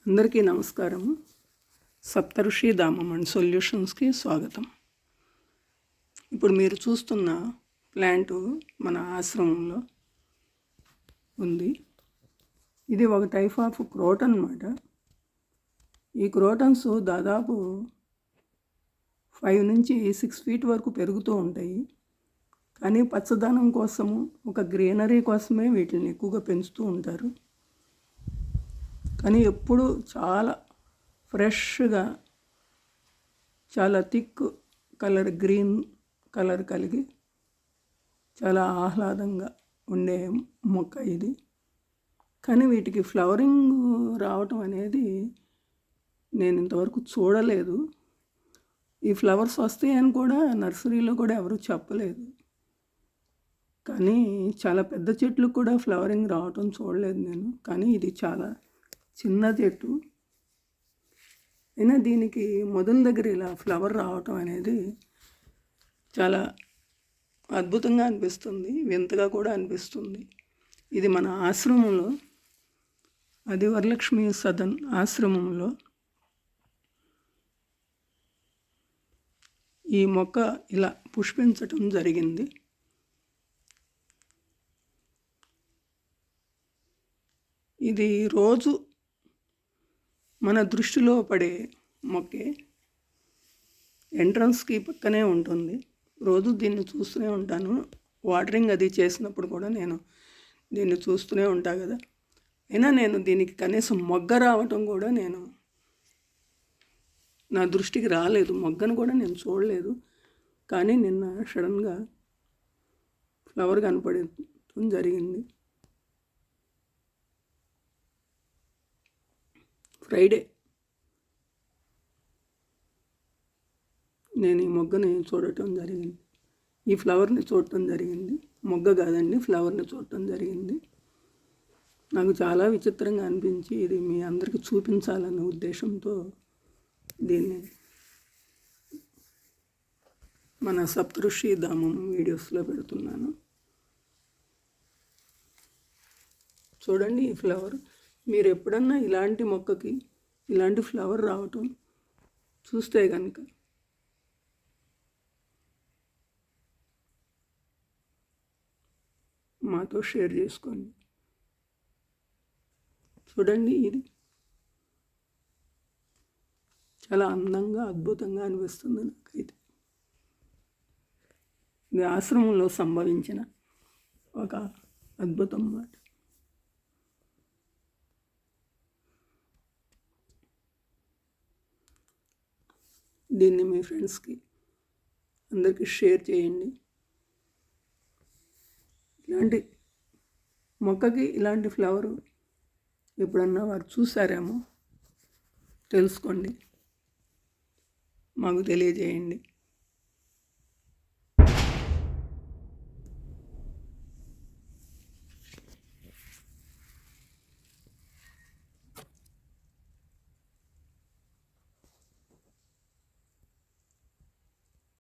అందరికీ నమస్కారం. సప్తఋషి ధామం అండ్ సొల్యూషన్స్కి స్వాగతం. ఇప్పుడు మీరు చూస్తున్న ప్లాంటు మన ఆశ్రమంలో ఉంది. ఇది ఒక టైప్ ఆఫ్ క్రోటన్ అన్నమాట. ఈ క్రోటన్స్ దాదాపు 5 నుంచి 6 ఫీట్ వరకు పెరుగుతూ ఉంటాయి. కానీ పచ్చదనం కోసము, ఒక గ్రీనరీ కోసమే వీటిని ఎక్కువగా పెంచుతూ ఉంటారు. కానీ ఎప్పుడు చాలా ఫ్రెష్గా, చాలా థిక్ కలర్, గ్రీన్ కలర్ కలిగి చాలా ఆహ్లాదంగా ఉండే మొక్క ఇది. కానీ వీటికి ఫ్లవరింగ్ రావటం అనేది నేను ఇంతవరకు చూడలేదు. ఈ ఫ్లవర్స్ వస్తాయని కూడా నర్సరీలో కూడా ఎవరు చెప్పలేదు. కానీ చాలా పెద్ద చెట్లు కూడా ఫ్లవరింగ్ రావటం చూడలేదు నేను. కానీ ఇది చాలా చిన్న చెట్టు అయినా దీనికి మొదల దగ్గర ఇలా ఫ్లవర్ రావటం అనేది చాలా అద్భుతంగా అనిపిస్తుంది, వింతగా కూడా అనిపిస్తుంది. ఇది మన ఆశ్రమంలో, అది వరలక్ష్మి సదన్ ఆశ్రమంలో ఈ మొక్క ఇలా పుష్పించటం జరిగింది. ఇది రోజు మన దృష్టిలో పడే మొక్కే. ఎంట్రన్స్కి పక్కనే ఉంటుంది. రోజు దీన్ని చూస్తూనే ఉంటాను. వాటరింగ్ అది చేసినప్పుడు కూడా నేను దీన్ని చూస్తూనే ఉంటా కదా. అయినా నేను దీనికి కనీసం మొగ్గ రావటం కూడా నా దృష్టికి రాలేదు. మొగ్గను కూడా నేను చూడలేదు. కానీ నిన్న సడన్గా ఫ్లవర్ కనపడటం జరిగింది. ఫ్రైడే నేను ఈ మొగ్గని చూడటం జరిగింది. ఈ ఫ్లవర్ని చూడటం జరిగింది. మొగ్గ కాదండి, ఫ్లవర్ని చూడటం జరిగింది. నాకు చాలా విచిత్రంగా అనిపించి ఇది మీ అందరికీ చూపించాలనే ఉద్దేశంతో దీన్ని మన సప్తఋషి ధామం వీడియోస్లో పెడుతున్నాను. చూడండి ఈ ఫ్లవర్. మీరు ఎప్పుడన్నా ఇలాంటి మొక్కకి ఇలాంటి ఫ్లవర్ రావటం చూస్తే కనుక మాతో షేర్ చేసుకోండి. చూడండి, ఇది చాలా అందంగా, అద్భుతంగా అనిపిస్తుంది నాకైతే. ఇది ఆశ్రమంలో సంభవించిన ఒక అద్భుతం మాట. దీన్ని మీ ఫ్రెండ్స్కి అందరికీ షేర్ చేయండి. ఇలాంటి మొక్కకి ఇలాంటి ఫ్లవరు ఎప్పుడన్నా వారు చూసారేమో తెలుసుకోండి, మాకు తెలియజేయండి.